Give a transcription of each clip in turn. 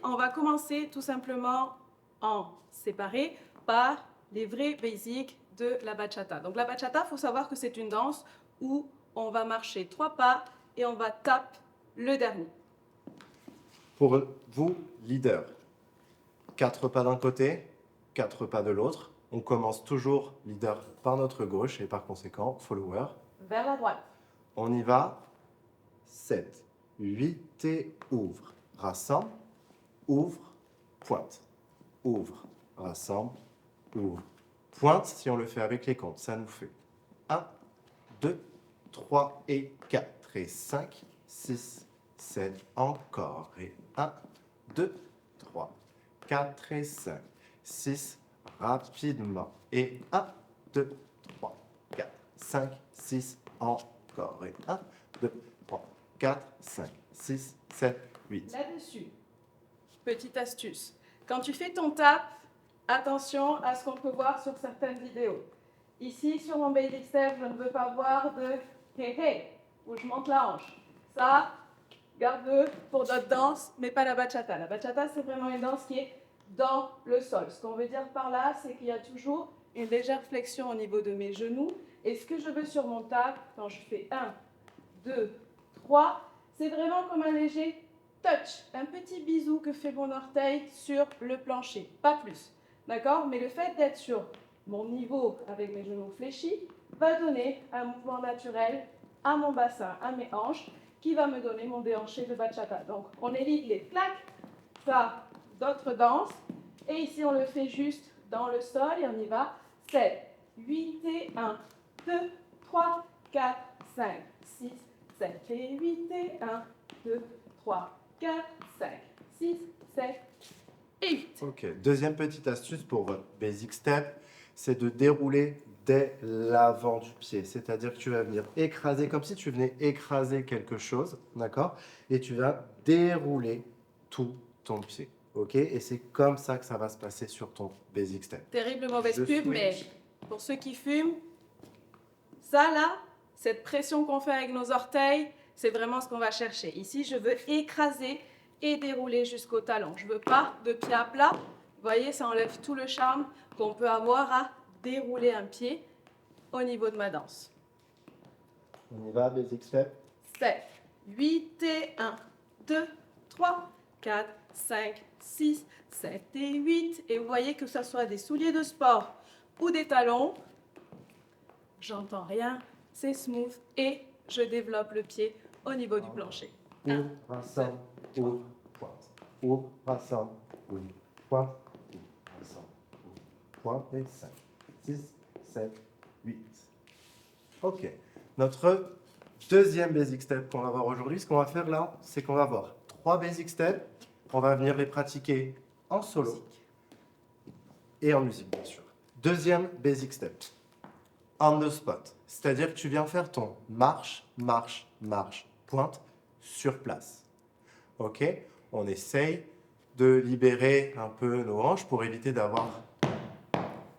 on va commencer tout simplement en séparé par les vrais basics de la bachata. Donc la bachata, il faut savoir que c'est une danse où on va marcher 3 pas et on va taper le dernier. Pour vous, leader, 4 pas d'un côté, 4 pas de l'autre. On commence toujours leader par notre gauche et par conséquent follower. Vers la droite. On y va. 7, 8 et ouvre. Rassemble, ouvre, pointe. Ouvre, rassemble, ouvre. Pointe si on le fait avec les comptes. Ça nous fait 1, 2, 3 et 4 et 5, 6, 7, encore. Et 1, 2, 3, 4 et 5, 6, rapidement. Et 1, 2, 3, 4, 5, 6, encore. Et 1, 2, 3, 4, 5, 6, 7, 8. Là-dessus, petite astuce. Quand tu fais ton tap, attention à ce qu'on peut voir sur certaines vidéos. Ici, sur mon basic step, je ne veux pas voir de hey hey, où je monte la hanche. Ça, garde-le pour d'autres danses, mais pas la bachata. La bachata, c'est vraiment une danse qui est dans le sol. Ce qu'on veut dire par là, c'est qu'il y a toujours une légère flexion au niveau de mes genoux. Et ce que je veux sur mon tap, quand je fais 1, 2, 3, c'est vraiment comme un léger touch, un petit bisou que fait mon orteil sur le plancher, pas plus. D'accord? Mais le fait d'être sur mon niveau avec mes genoux fléchis va donner un mouvement naturel à mon bassin, à mes hanches, qui va me donner mon déhanché de bachata. Donc, on évite les claques, ça, d'autres danses. Et ici, on le fait juste dans le sol et on y va. 7, 8 et 1, 2, 3, 4, 5, 6, 7 et 8 et 1, 2, 3, 4, 5, 6, 7 et 8. Ok, deuxième petite astuce pour votre basic step, c'est de dérouler dès l'avant du pied. C'est-à-dire que tu vas venir écraser, comme si tu venais écraser quelque chose, d'accord? Et tu vas dérouler tout ton pied, ok? Et c'est comme ça que ça va se passer sur ton basic step. Terrible mauvaise Je pub, switch. mais pour ceux qui fument, ça là, cette pression qu'on fait avec nos orteils, c'est vraiment ce qu'on va chercher. Ici, je veux écraser et dérouler jusqu'au talon. Je ne veux pas de pied à plat. Vous voyez, ça enlève tout le charme qu'on peut avoir à dérouler un pied au niveau de ma danse. On y va, basic step. 7, 8 et 1, 2, 3, 4, 5, 6, 7 et 8. Et vous voyez que ce soit des souliers de sport ou des talons, j'entends rien, c'est smooth et je développe le pied au niveau du plancher. Ouvre, rassemble, ouvre, pointe. Ouvre, rassemble, ouvre, pointe. Ouvre, rassemble, ouvre, pointe. Et 5, 6, 7, 8. Ok. Notre deuxième basic step qu'on va voir aujourd'hui, ce qu'on va faire là, c'est qu'on va voir 3 basic steps. On va venir les pratiquer en solo et en musique, bien sûr. Deuxième basic step, on the spot. C'est-à-dire que tu viens faire ton marche, marche, marche, pointe sur place. Ok? On essaye de libérer un peu nos hanches pour éviter d'avoir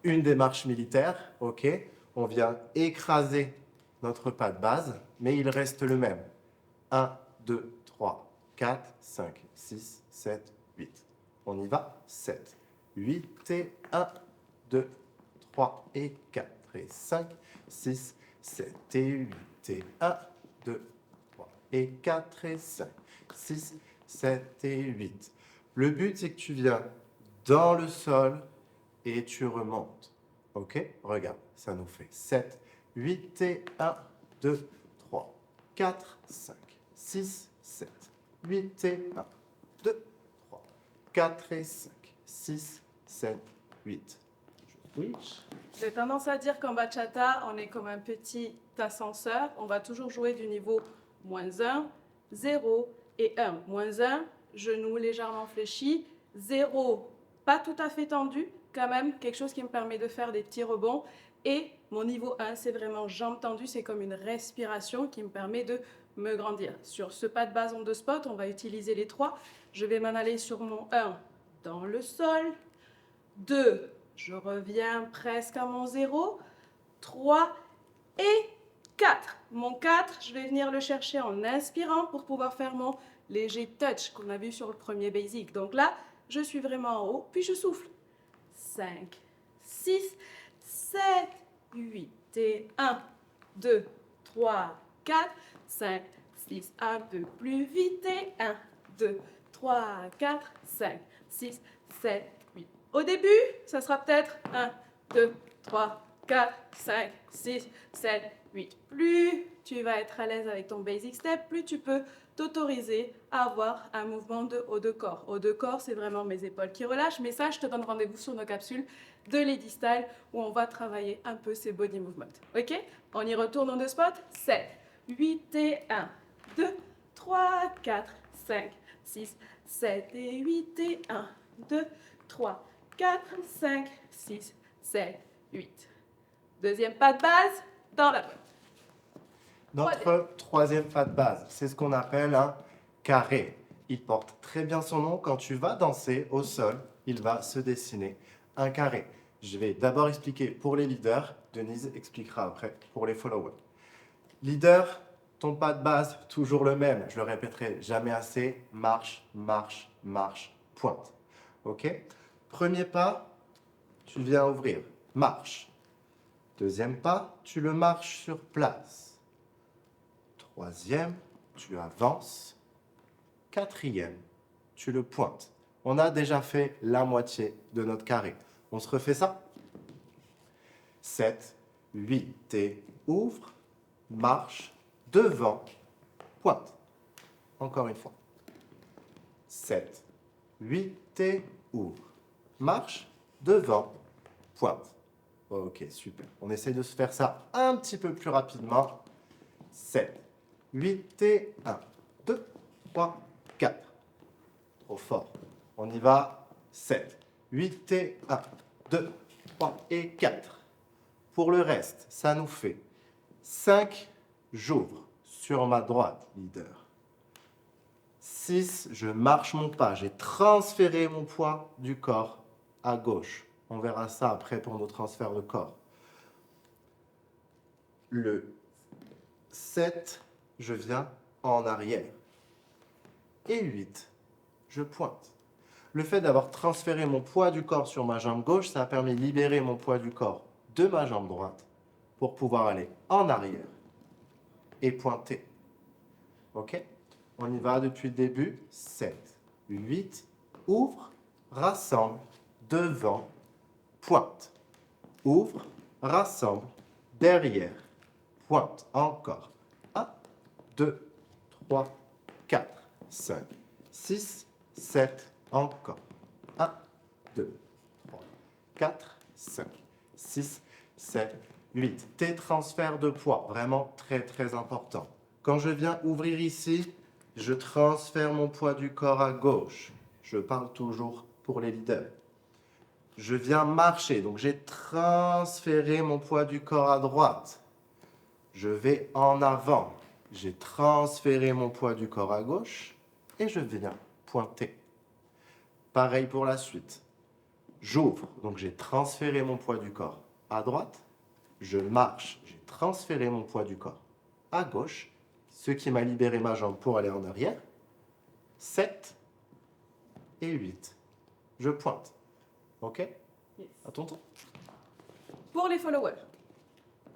une démarche militaire. Ok? On vient écraser notre pas de base, mais il reste le même. 1, 2, 3, 4, 5, 6, 7, 8. On y va. 7, 8 et 1, 2, 3 et 4 et 5, 6, 7 et 8 et 1, 2, 3 et 4 et 5, 6, 7 et 8. Le but, c'est que tu viens dans le sol et tu remontes. Ok? Regarde, ça nous fait 7, 8 et 1, 2, 3, 4, 5, 6, 7, 8 et 1, 2, 3, 4 et 5, 6, 7, 8. Je switch. J'ai tendance à dire qu'en bachata, on est comme un petit ascenseur. On va toujours jouer du niveau -1, 0 et 1. -1, genou légèrement fléchi. 0, pas tout à fait tendu, quand même, quelque chose qui me permet de faire des petits rebonds. Et mon niveau 1, c'est vraiment jambes tendues, c'est comme une respiration qui me permet de me grandir. Sur ce pas de base on the spot, on va utiliser les 3. Je vais m'en aller sur mon 1 dans le sol. 2, je reviens presque à mon 0. 3 et 4. Mon 4, je vais venir le chercher en inspirant pour pouvoir faire mon léger touch qu'on a vu sur le premier basic. Donc là, je suis vraiment en haut, puis je souffle. 5, 6, 7, 8 et 1, 2, 3, 4, 5, 6, un peu plus vite et 1, 2, 3, 4, 5, 6, 7, 8. Au début, ça sera peut-être 1, 2, 3, 4, 5, 6, 7, 8. Plus tu vas être à l'aise avec ton basic step, plus tu peux t'autoriser à avoir un mouvement de haut de corps. Haut de corps, c'est vraiment mes épaules qui relâchent, mais ça, je te donne rendez-vous sur nos capsules de Lady Style où on va travailler un peu ces body movements. Ok? On y retourne en deux spots. 7, 8 et 1, 2, 3, 4, 5, 6, 7 et 8 et 1, 2, 3, 4, 5, 6, 7, 8. Deuxième pas de base, dans la boîte. Notre troisième pas de base, c'est ce qu'on appelle un carré. Il porte très bien son nom. Quand tu vas danser au sol, il va se dessiner un carré. Je vais d'abord expliquer pour les leaders. Denise expliquera après pour les followers. Leader, ton pas de base, toujours le même. Je le répéterai jamais assez. Marche, marche, marche, pointe. OK? Premier pas, tu viens ouvrir. Marche. Deuxième pas, tu le marches sur place. Troisième, tu avances. Quatrième, tu le pointes. On a déjà fait la moitié de notre carré. On se refait ça? 7, 8 et ouvre, marche, devant, pointe. Encore une fois. 7, 8 et ouvre, marche, devant, pointe. Ok, super. On essaie de se faire ça un petit peu plus rapidement. 7, 8 et 1, 2, 3, 4. Trop fort. On y va. 7, 8 et 1, 2, 3 et 4. Pour le reste, ça nous fait 5, j'ouvre sur ma droite, leader. 6, je marche mon pas. J'ai transféré mon poids du corps à gauche. On verra ça après pour nos transferts de corps. Le 7, je viens en arrière. Et 8, je pointe. Le fait d'avoir transféré mon poids du corps sur ma jambe gauche, ça a permis de libérer mon poids du corps de ma jambe droite pour pouvoir aller en arrière et pointer. OK? On y va depuis le début. 7, 8, ouvre, rassemble, devant, pointe. Ouvre, rassemble, derrière, pointe. Encore. 1, 2, 3, 4, 5, 6, 7, encore. 1, 2, 3, 4, 5, 6, 7, 8. Tes transferts de poids, vraiment très très important. Quand je viens ouvrir ici, je transfère mon poids du corps à gauche. Je parle toujours pour les leaders. Je viens marcher, donc j'ai transféré mon poids du corps à droite. Je vais en avant. J'ai transféré mon poids du corps à gauche et je viens pointer. Pareil pour la suite. J'ouvre, donc j'ai transféré mon poids du corps à droite. Je marche, j'ai transféré mon poids du corps à gauche, ce qui m'a libéré ma jambe pour aller en arrière. 7 et 8. Je pointe. OK? Yes. À ton tour. Pour les followers,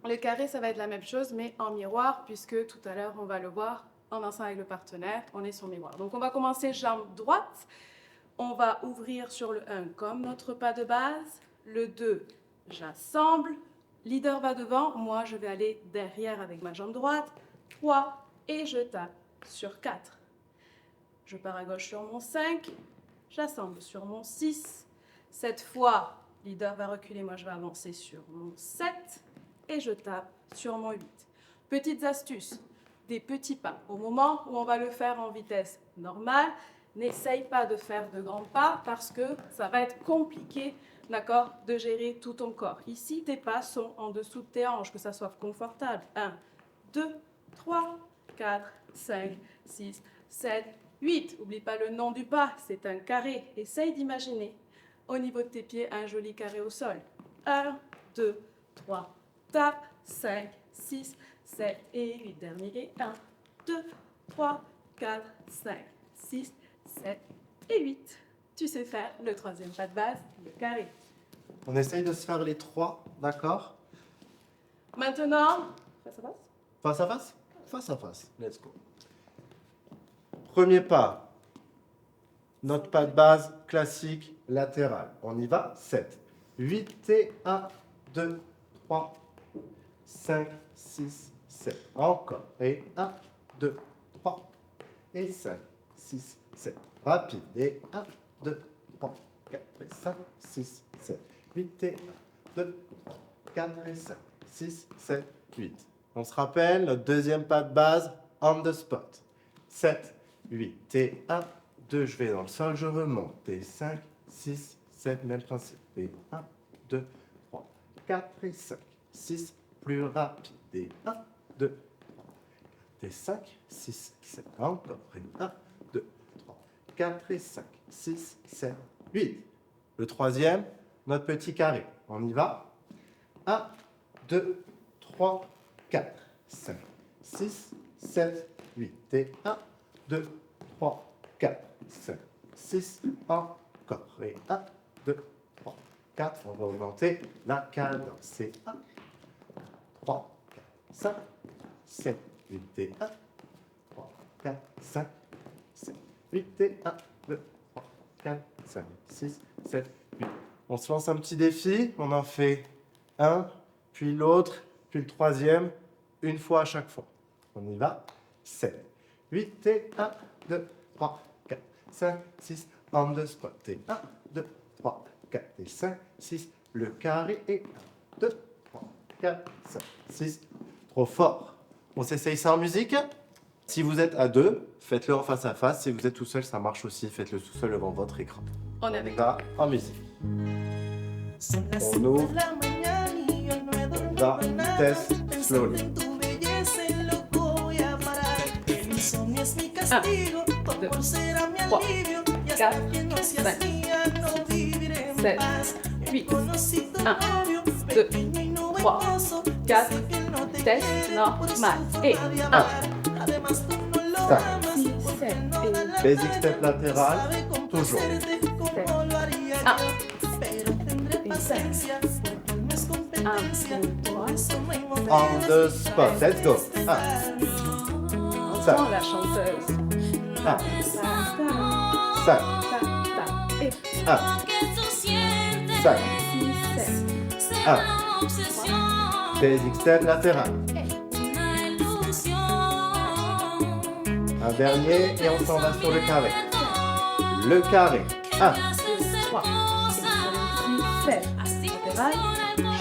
le carré, ça va être la même chose, mais en miroir, puisque tout à l'heure, on va le voir en dansant avec le partenaire, on est sur miroir. Donc, on va commencer jambe droite. On va ouvrir sur le 1 comme notre pas de base. Le 2, j'assemble. Leader va devant. Moi, je vais aller derrière avec ma jambe droite. 3, et je tape sur 4. Je pars à gauche sur mon 5. J'assemble sur mon 6. Cette fois, leader va reculer. Moi, je vais avancer sur mon 7. Et je tape sur mon 8. Petites astuces, des petits pas. Au moment où on va le faire en vitesse normale, n'essaye pas de faire de grands pas parce que ça va être compliqué, d'accord, de gérer tout ton corps. Ici, tes pas sont en dessous de tes hanches, que ça soit confortable. 1, 2, 3, 4, 5, 6, 7, 8. N'oublie pas le nom du pas, c'est un carré. Essaye d'imaginer au niveau de tes pieds un joli carré au sol. 1, 2, 3, tape, 5, 6, 7 et 8. Dernier et 1, 2, 3, 4, 5, 6, 7 et 8. Tu sais faire le troisième pas de base, le carré. On essaye de se faire les 3, d'accord? Maintenant, face à face. Face à face? Face à face. Let's go. Premier pas. Notre pas de base classique latéral. On y va. 7, 8 et 1, 2, 3, 5, 6, 7. Encore. Et 1, 2, 3 et 5, 6, 7. Rapide. Et 1, 2, 3, 4 et 5, 6, 7. 8 et 1, 2, 3, 4 et 5, 6, 7, 8. On se rappelle, notre deuxième pas de base, on the spot. 7, 8 et 1, 2, je vais dans le sol, je remonte. Et 5, 6, 7, même principe. Et 1, 2, 3, 4 et 5, 6, plus rapide. Et 1, 2, 3, et 5, 6, 7. Encore. Et 1, 2, 3, 4 et 5, 6, 7, 8. Le troisième, notre petit carré. On y va. 1, 2, 3, 4, 5, 6, 7, 8. Et 1, 2, 3, 4, 5, 6, encore. Et 1, 2, 3, 4. On va augmenter la cadence. Et 1, 3, 4, 5, 7, 8 et 1, 3, 4, 5, 7, 8 et 1, 2, 3, 4, 5, 6, 7, 8. On se lance un petit défi. On en fait un, puis l'autre, puis le troisième, une fois à chaque fois. On y va. 7, 8 et 1, 2, 3, 4, 5, 6, on the spot. Et 1, 2, 3, 4 et 5, 6, le carré et 1, 2, 3, 4, 5, 6. Trop fort. On s'essaye ça en musique. Si vous êtes à deux, faites-le en face à face. Si vous êtes tout seul, ça marche aussi. Faites-le tout seul devant votre écran. On est avec va en musique. On ouvre. On va, test, slowly. 1, 2, 3, 4, 5, 7, 8, 1, 2, 3, 4, test normal. Et 1, 5. 6, 7 et Basic step latéral, toujours. 7. 1, et 5. 1, 2, 3. On the spot. Let's go. 1, Entends la chanteuse. 1, Ta, 5, ta, ta. Et 1, 5, 6, 7. 1. Basic step latéral. Un dernier et on s'en va sur le carré. Le carré. 1, 2, 3, 4, 5, 6, 7. Latéral.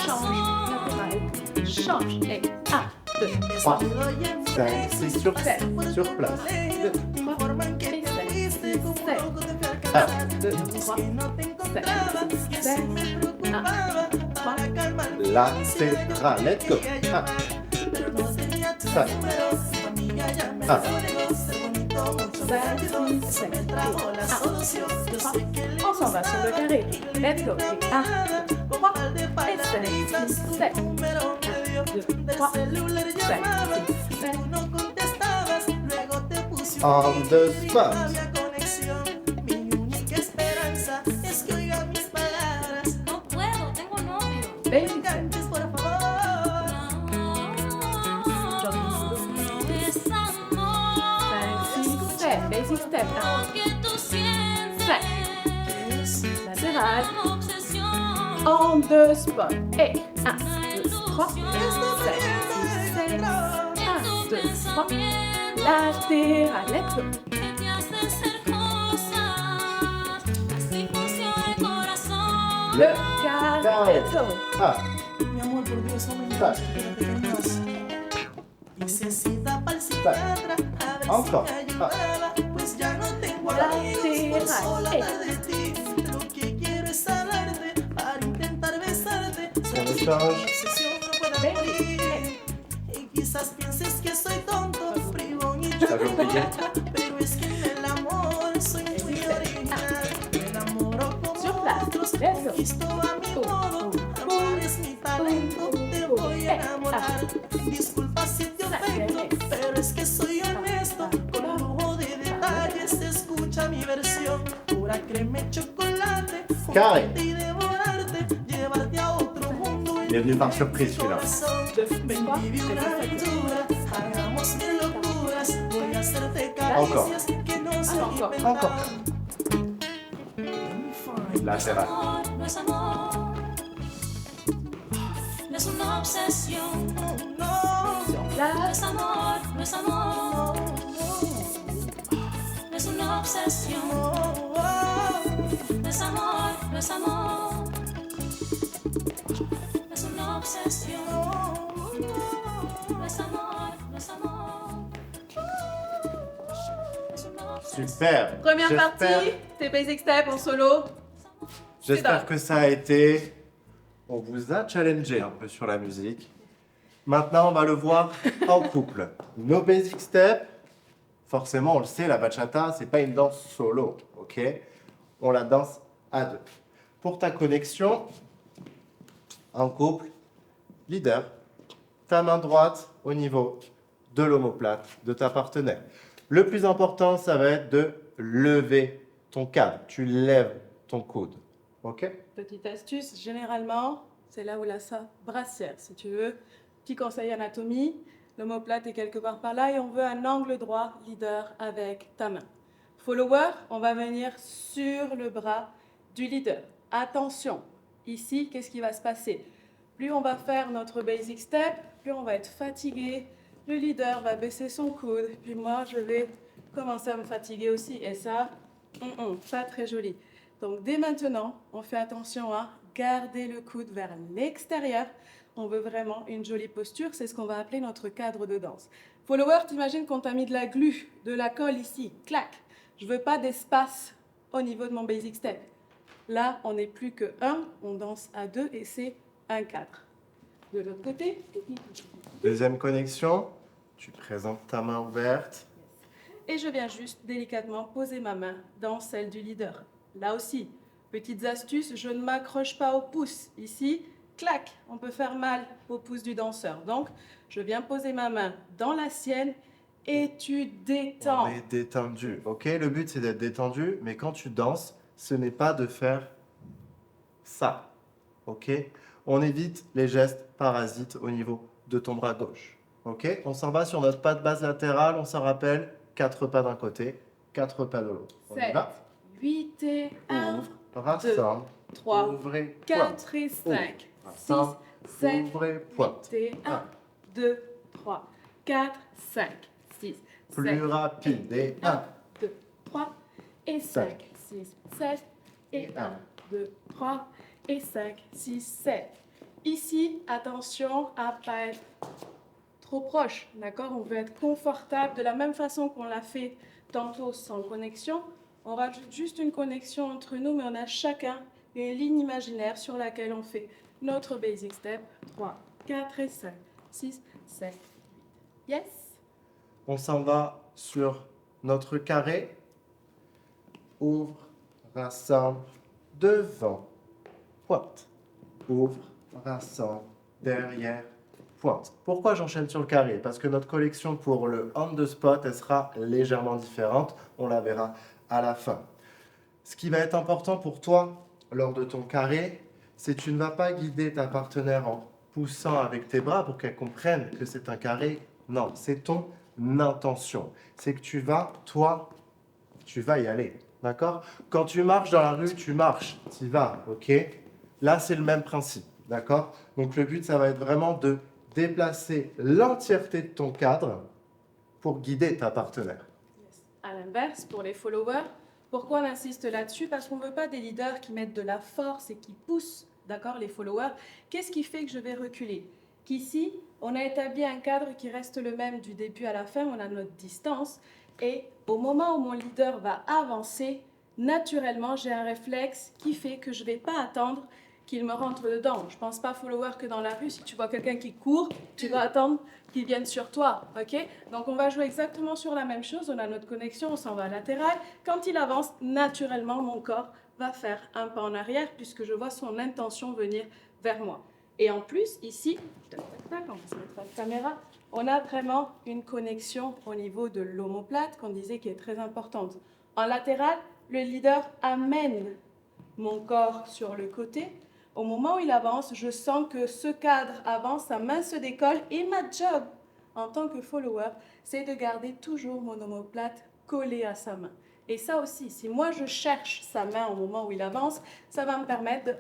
Change. Latéral. Change. Et 1, 2, 3, 5, 6 sur 7. Sur place. 2, 3, et 7, 6, 7. 1, 2, 3, 7, 7, 1, 3, Latéral. Let's go. 1, 5, 1, 7, on s'en va sur le carré. Let's go. 1, 3, et 7, 6, 7. 1, 2, 3, 5, 6, 7. on the spot. Basic step. Basic step. 5. Latéral. On the spot. Et 1, 2, 3, 7, 6, 7. 1, 2, 3. Latéral. Let's go. Le carré. Let's go. 1, Mi amor, por Dios, no me 5, quiero más. Necesita pa'l 5. psiquiatra, a ver Encore. si me ayudaba, pues ya no tengo amigos por solo hablar de ti. Lo que quiero es hablarte para intentar besarte. On Sabes que échange. mi obsesión no puede morir. Y quizás pienses que soy tonto, bribón y J'avais oublié. pero es que en el amor soy muy original. Me enamoro como Sur place. otros, Let's go. conquisto a mi modo. Amar es mi talento, te voy a enamorar. Disculpa si te ofendo, pero es que soy honesto. Con lujo de detalles, escucha. manipularte, Carré. comerte y devorarte, llevarte a otro mundo. Il est venu par surprise celui-là. Ven, vive una aventura, hagamos mil locuras, voy a hacerte Encore. caricias que no se Encore. inventaron. Latéral. No es amor, no es una obsesión. No Là, es amor, no es amor, no es una obsesión. No es amor, no es amor, no es una obsesión. No es amor, no es amor. Es una obsesión. Super. première J'espère- partie, tes basic steps en solo. J'espère C'est que ça a été... On vous a challengé un peu sur la musique. Maintenant, on va le voir en couple. Nos basic steps, forcément, on le sait, la bachata, c'est pas une danse solo, ok? On la danse à deux. Pour ta connexion, en couple, leader, ta main droite au niveau de l'omoplate de ta partenaire. Le plus important, ça va être de lever ton cadre. Tu lèves ton coude, ok? Petite astuce, généralement, c'est là où la brassière, si tu veux. Petit conseil anatomie, l'omoplate est quelque part par là et on veut un angle droit, leader, avec ta main. Follower, on va venir sur le bras du leader. Attention, ici, qu'est-ce qui va se passer? Plus on va faire notre basic step, plus on va être fatigué. Le leader va baisser son coude, puis moi, je vais commencer à me fatiguer aussi. Et ça, pas très joli. Donc dès maintenant, on fait attention à garder le coude vers l'extérieur. On veut vraiment une jolie posture, c'est ce qu'on va appeler notre cadre de danse. Follower, t'imagines qu'on t'a mis de la glu, de la colle ici, clac. Je veux pas d'espace au niveau de mon basic step. Là, on n'est plus que 1, on danse à 2 et c'est 1-4. De l'autre côté, Deuxième connexion, tu présentes ta main ouverte. et je viens juste délicatement poser ma main dans celle du leader. Là aussi, petites astuces, je ne m'accroche pas au pouce. Ici, clac, on peut faire mal au pouce du danseur. Donc, je viens poser ma main dans la sienne et tu détends. On est détendu, ok? Le but, c'est d'être détendu, mais quand tu danses, ce n'est pas de faire ça, ok? On évite les gestes parasites au niveau de ton bras gauche, ok? On s'en va sur notre pas de base latérale, on s'en rappelle, 4 pas d'un côté, 4 pas de l'autre. On y 7, va? 8 et 1, Ouvre, rassemble, 3, ouvrez, pointe. 4 et 5, 6, Rassemble, 7, ouvrez, pointe. 8 et 1, 2, 3, 4, 5, 6, Plus 7, rapide, et 1, 2, 3 et 5, 6, 7 et 1, 2, 3 et 5, 6, 7. Ici, attention à ne pas être trop proche, d'accord? On veut être confortable de la même façon qu'on l'a fait tantôt sans connexion. On rajoute juste une connexion entre nous, mais on a chacun une ligne imaginaire sur laquelle on fait notre basic step. 3, 4 et 5, 6, 7, 8. Yes? On s'en va sur notre carré. Ouvre, rassemble, devant, pointe. Ouvre, rassemble, derrière, pointe. Pourquoi j'enchaîne sur le carré? Parce que notre collection pour le on the spot, elle sera légèrement différente. On la verra à la fin. Ce qui va être important pour toi lors de ton carré, c'est que tu ne vas pas guider ta partenaire en poussant avec tes bras pour qu'elle comprenne que c'est un carré. Non, c'est ton intention. C'est que tu vas, toi, tu vas y aller. D'accord? Quand tu marches dans la rue, tu marches, tu y vas, ok? Là, c'est le même principe, d'accord? Donc le but, ça va être vraiment de déplacer l'entièreté de ton cadre pour guider ta partenaire. À l'inverse, pour les followers, pourquoi on insiste là-dessus? Parce qu'on ne veut pas des leaders qui mettent de la force et qui poussent, d'accord, les followers. Qu'est-ce qui fait que je vais reculer? Qu'ici, on a établi un cadre qui reste le même du début à la fin, on a notre distance. Et au moment où mon leader va avancer, naturellement, j'ai un réflexe qui fait que je ne vais pas attendre qu'il me rentre dedans. Je ne pense pas follower que dans la rue, si tu vois quelqu'un qui court, tu vas attendre qu'il vienne sur toi, ok? Donc on va jouer exactement sur la même chose, on a notre connexion, on s'en va latéral. Quand il avance, naturellement, mon corps va faire un pas en arrière puisque je vois son intention venir vers moi. Et en plus, ici, on va se mettre la caméra, on a vraiment une connexion au niveau de l'omoplate qu'on disait qui est très importante. En latéral, le leader amène mon corps sur le côté. Au moment où il avance, je sens que ce cadre avance, sa main se décolle et ma job en tant que follower, c'est de garder toujours mon omoplate collée à sa main. Et ça aussi, si moi je cherche sa main au moment où il avance, ça va me permettre de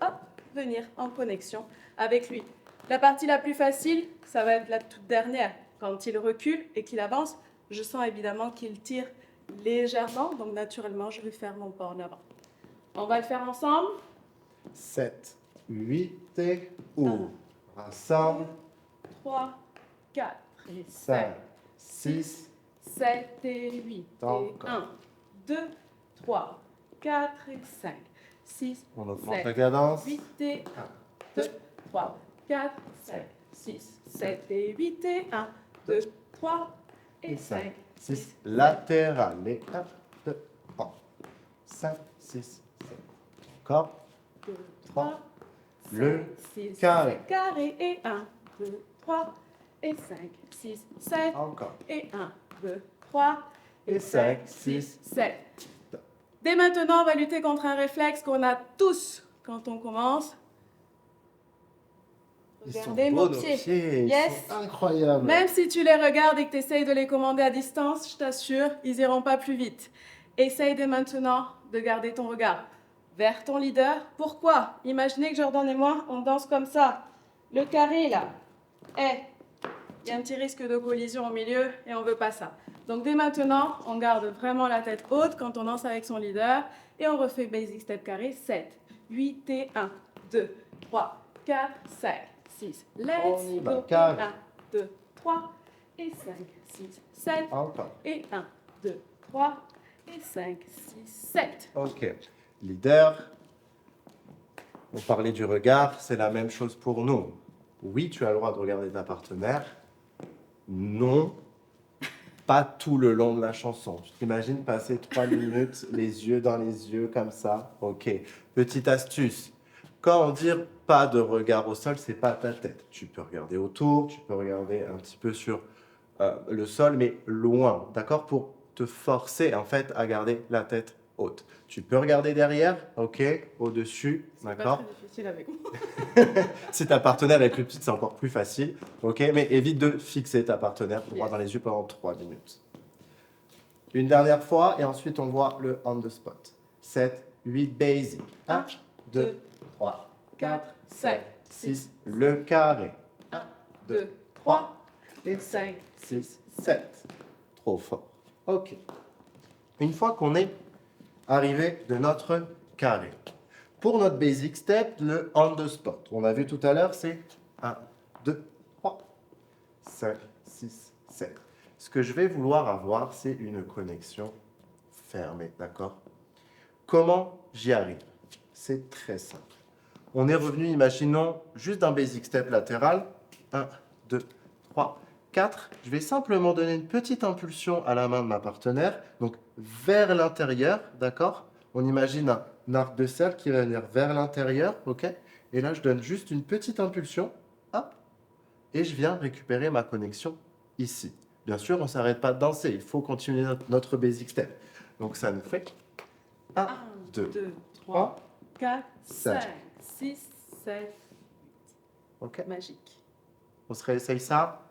venir en connexion avec lui. La partie la plus facile, ça va être la toute dernière. Quand il recule et qu'il avance, je sens évidemment qu'il tire légèrement, donc naturellement, je vais faire mon pas en avant. On va le faire ensemble. 7, 8 et ouvre. Ensemble. 3, 4 et 5, 5, 6. 7 et 8. Encore. Et 1, 2, 3, 4 et 5, 6, On augmente 7, la cadence. 8 et 1, 2, 3, 4, 5, 6, 7 et 8 et 1, 2, 3 et 5, 6. Latéral. Et 1, 2, 3, 5, 6, 7. Encore. 2, 3. 3, Le 6, carré. carré et 1, 2, 3 et 5, 6, 7 Encore. et 1, 2, 3 Et 5, 6, 7. Dès maintenant, on va lutter contre un réflexe qu'on a tous quand on commence. Regardez beaux, nos pieds. Ils Yes. sont incroyables. Même si tu les regardes et que tu essayes de les commander à distance, je t'assure, ils n'iront pas plus vite. Essaye dès maintenant de garder ton regard vers ton leader. Pourquoi? Imaginez que Jordan et moi, on danse comme ça. Le carré, là. Il y a un petit risque de collision au milieu et on ne veut pas ça. Donc dès maintenant, on garde vraiment la tête haute quand on danse avec son leader et on refait basic step carré. 7, 8 et 1, 2, 3, 4, 5, 6. On y Let's va, go. carré. 1, 2, 3 et 5, 6, 7 Encore. et 1, 2, 3 et 5, 6, 7. Ok. Leader. On parlait du regard, c'est la même chose pour nous. Oui, tu as le droit de regarder ta partenaire. Non, pas tout le long de la chanson. Tu t'imagines passer 3 minutes les yeux dans les yeux comme ça. Ok. Petite astuce. Quand on dit pas de regard au sol, c'est pas ta tête. Tu peux regarder autour, tu peux regarder un petit peu sur le sol, mais loin, d'accord, pour te forcer en fait à garder la tête haute. Tu peux regarder derrière, ok, au-dessus, C'est pas d'accord. très difficile avec moi. Si ta partenaire est plus petite, c'est encore plus facile, ok, mais évite de fixer ta partenaire droit Yes. dans les yeux pendant 3 minutes. Une dernière fois et ensuite on voit le on the spot. 7, 8, basic. 1, 2, 3, 4, 5, 6, le carré. 1, 2, 3 et et 5. 6, 7. Trop fort. Ok. Une fois qu'on est arrivé de notre carré, pour notre basic step, le on the spot, on a vu tout à l'heure, c'est 1, 2, 3, 5, 6, 7. Ce que je vais vouloir avoir, c'est une connexion fermée, d'accord? Comment j'y arrive? C'est très simple. On est revenu, imaginons, juste d'un basic step latéral. 1, 2, 3, 4. Je vais simplement donner une petite impulsion à la main de ma partenaire, donc vers l'intérieur, d'accord? On imagine un arc de cercle qui va venir vers l'intérieur, ok? Et là, je donne juste une petite impulsion, hop, et je viens récupérer ma connexion ici. Bien sûr, on ne s'arrête pas de danser, il faut continuer notre basic step. Donc ça nous fait 1, 1, 2, 2, 3, 4, 5, 6, 7. ok? Magique. On se réessaye ça.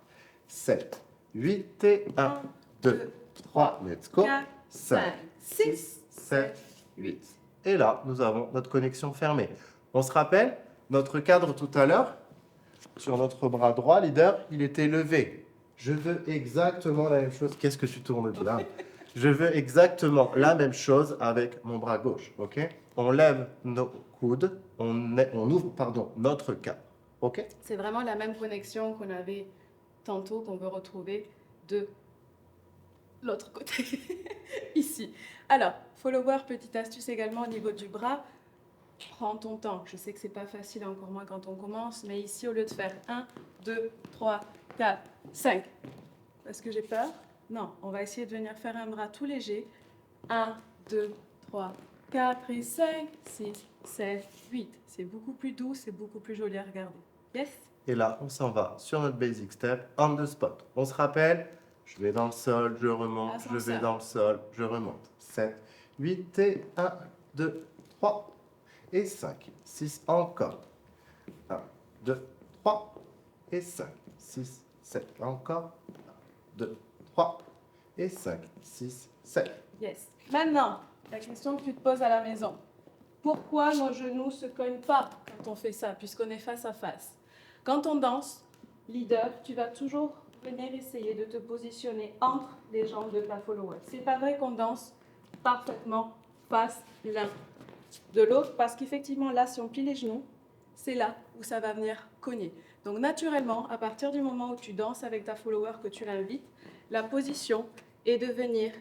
7, 8 et 1, 2, 3, let's go. 4, 5, 5, 6, 7, 8. Et là, nous avons notre connexion fermée. On se rappelle, notre cadre tout à l'heure, sur notre bras droit, leader, il était levé. Je veux exactement la même chose. Qu'est-ce que tu tournes de là? Je veux exactement la même chose avec mon bras gauche. Ok? On lève nos coudes, on ouvre notre cadre. Ok? C'est vraiment la même connexion qu'on avait tantôt, qu'on veut retrouver de l'autre côté, ici. Alors, follower, petite astuce également au niveau du bras. Prends ton temps. Je sais que c'est pas facile, encore moins quand on commence, mais ici, au lieu de faire 1, 2, 3, 4, 5, est-ce que j'ai peur? Non, on va essayer de venir faire un bras tout léger. 1, 2, 3, 4 et 5, 6, 7, 8. C'est beaucoup plus doux, c'est beaucoup plus joli à regarder. Yes? Et là, on s'en va sur notre basic step, on the spot. On se rappelle, je vais dans le sol, je remonte, je vais dans le sol, je remonte. 7, 8 et 1, 2, 3. et 5. 6 encore. 1, 2, 3 et 5. 6, 7. Encore. 1, 2, 3 et 5. 6, 7. Yes. Maintenant, la question que tu te poses à la maison. Pourquoi nos genoux ne se cognent pas quand on fait ça, puisqu'on est face à face? Quand on danse, leader, tu vas toujours venir essayer de te positionner entre les jambes de ta follower. C'est pas vrai qu'on danse parfaitement face l'un de l'autre, parce qu'effectivement, là, si on plie les genoux, c'est là où ça va venir cogner. Donc, naturellement, à partir du moment où tu danses avec ta follower, que tu l'invites, la position est de venir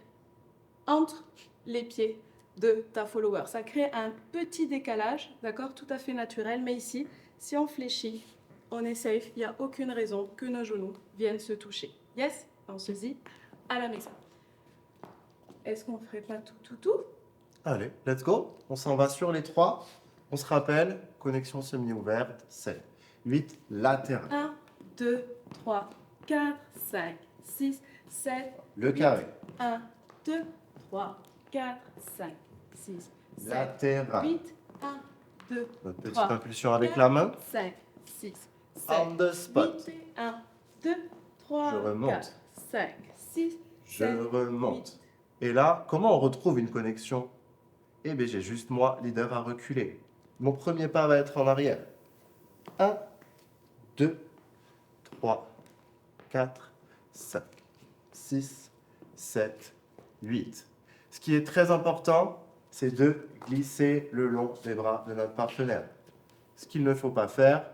entre les pieds de ta follower. Ça crée un petit décalage, d'accord, tout à fait naturel, mais ici, si on fléchit, on est safe, il n'y a aucune raison que nos genoux viennent se toucher. Yes? On se dit à la maison. Est-ce qu'on ne ferait pas tout? Allez, let's go. On s'en va sur les 3. On se rappelle, connexion semi-ouverte, 7, 8, latéral. 1, 2, 3, 4, 5, 6, 7. Le carré. 1, 2, 3, 4, 5, 6, 7, Latéral. 8, 1, 2, Notre petite 3, impulsion avec la main. 5, 6, 7, On the spot. 8, 1, 2, 3, Je remonte. 4, 5, 6, Je 7, remonte. Et là, comment on retrouve une connexion? Eh bien, j'ai juste moi, leader, à reculer. Mon premier pas va être en arrière. 1, 2, 3, 4, 5, 6, 7, 8. Ce qui est très important, c'est de glisser le long des bras de notre partenaire. Ce qu'il ne faut pas faire,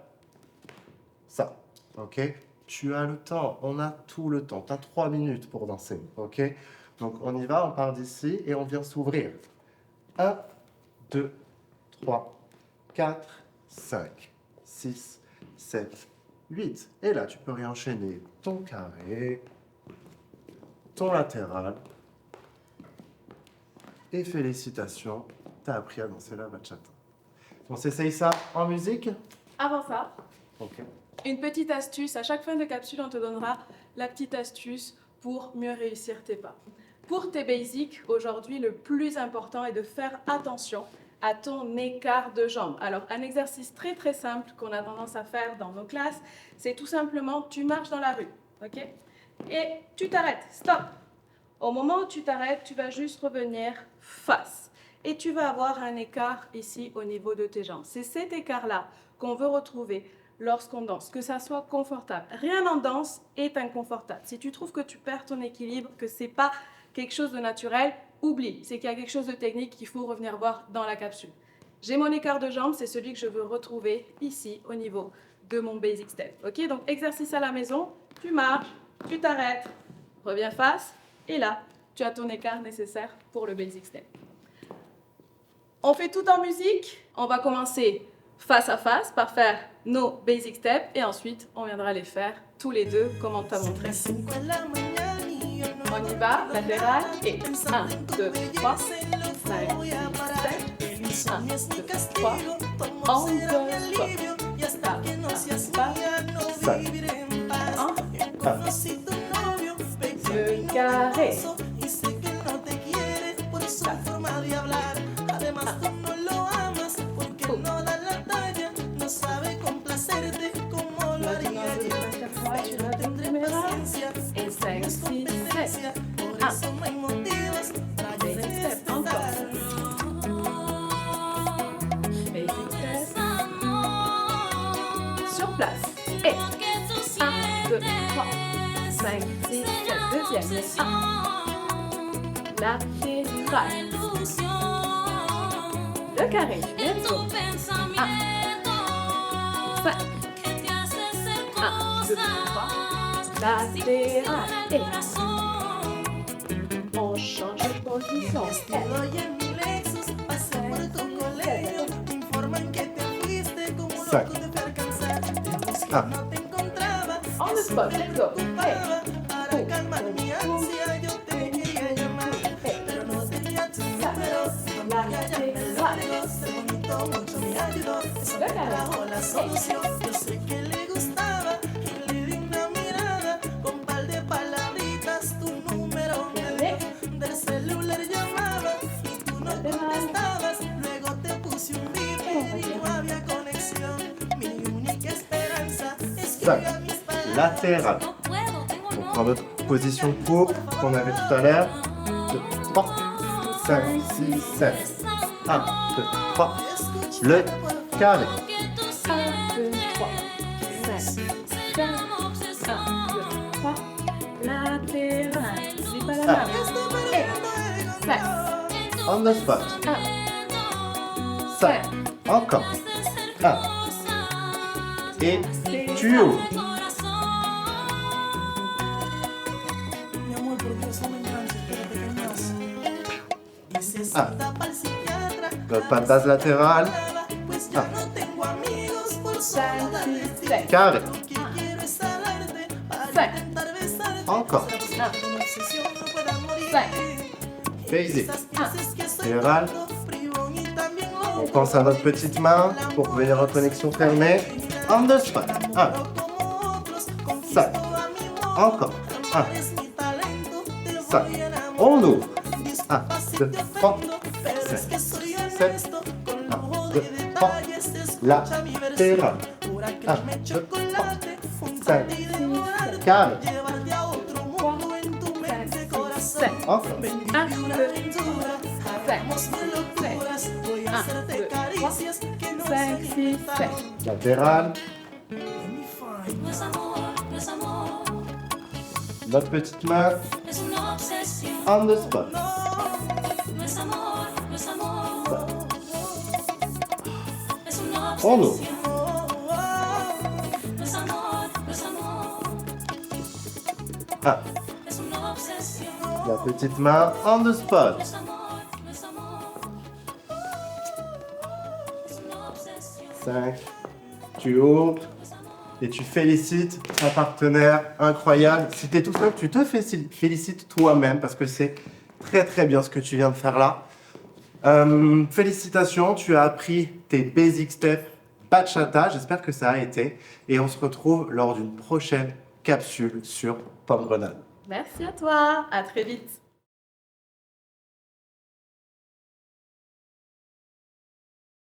ça. Ok? Tu as le temps, on a tout le temps. Tu as 3 minutes pour danser. Ok? Donc on y va, on part d'ici et on vient s'ouvrir. 1, 2, 3, 4, 5, 6, 7, 8. Et là, tu peux réenchaîner ton carré, ton latéral. Et félicitations, tu as appris à danser la bachata. On s'essaye ça en musique? Avant ça, Ok. une petite astuce. À chaque fin de capsule, on te donnera la petite astuce pour mieux réussir tes pas. Pour tes basics, aujourd'hui, le plus important est de faire attention à ton écart de jambes. Alors, un exercice très très simple qu'on a tendance à faire dans nos classes, c'est tout simplement, tu marches dans la rue, ok? Et tu t'arrêtes, stop. Au moment où tu t'arrêtes, tu vas juste revenir face. Et tu vas avoir un écart ici au niveau de tes jambes. C'est cet écart-là qu'on veut retrouver lorsqu'on danse, que ça soit confortable. Rien en danse est inconfortable. Si tu trouves que tu perds ton équilibre, que c'est pas quelque chose de naturel, oublie. C'est qu'il y a quelque chose de technique qu'il faut revenir voir dans la capsule. J'ai mon écart de jambes, c'est celui que je veux retrouver ici au niveau de mon basic step. Ok, donc exercice à la maison, tu marches, tu t'arrêtes, reviens face, et là, tu as ton écart nécessaire pour le basic step. On fait tout en musique. On va commencer face à face par faire nos basic steps et ensuite on viendra les faire tous les deux comme on t'a montré. On y va, latéral et 1, 2, 3, 5, 6, 7, 1, 2, 3, on the le carré. Et 5, 6, 7. 1. Basic step, encore. Basic step. Sur place. Et 1, 2, 3, 5, 6, 7. Deuxième. Et 1. Latéral. Le carré. Let's go. 1. 5. 1, 2, 3. Latéral. Et on change de position. Estoy en mi Lexus, pasé por tu colegio, me informan que te fuiste como loco de alcanzar. Busqué, no te encontraba, On the spot, let's go. Hey. para calmar mi ansia, yo te quería llamar, pero no tenía tu número, no me callas largo, ser bonito mucho me ayudó, eso me trajo la solución, yo sé que le gustaba, y le di una mirada, con par de palabritas, tu número me dio, del celular llamaba, y tú no contestabas, luego te puse un beat, 5. Latéral. No puedo, tengo On no. prend notre position courbe qu'on avait tout à l'heure. 2, 3, 5, 6, 7. 1, 2, 3. Le carré. Que tú 1, sabes 2, 3, 5, 6, 7, 1, 2, 3, latéral. Dis pas la main. Et 5, On the spot. 1, 5. Encore. 1. Et tu ouvres. Mi amor, por Dios, no me enganches, espérate que me hace. Y se Ah. sienta pa'l psiquiatra. Notre patate latérale. Pues ya no tengo amigos por 5, 6, 7, Carré. Lo que quiero es alarte para 5, intentar besarte. Encore. Una obsesión no pueda morir. 5, Baiser. Esas veces que soy Latéral. bribón y también loco. On pense à notre petite main pour venir en connexion fermée. On the spot. 1. Como otros, 5. Encore. 1. es mi talento. Te 5. voy a enamorar. On ouvre. 1, 2, 3, Pero es 5, que soy 7, honesto, con 1, lujo 2, de 3, detalles, escucha mi versión. latéral. Pura 1, crema 2, chocolate, 5, juntarte y devorarte, carré. llevarte a otro mundo en tu mente, corazón. Encore. Ven, Un, vive una deux, aventura, hagamos mil locuras. Voy a Un, hacerte deux, caricias que no 5, se 6, inventaron. 7. Latéral. No es amor, no es amor. Notre petite main. Es una obsesión. On the spot. No es amor, no es amor. Es una On ouvre. obsesión. No es amor, no es amor. 1. Es una obsesión. La petite main. On the spot. No es amor, no es amor. Es una obsesión. 5. Tu ouvres. Et tu félicites ta partenaire incroyable. Si tu es tout seul, tu te félicites toi-même parce que c'est très très bien ce que tu viens de faire là. Félicitations, tu as appris tes basic steps bachata. J'espère que ça a été. Et on se retrouve lors d'une prochaine capsule sur Pomme Grenade. Merci à toi. À très vite.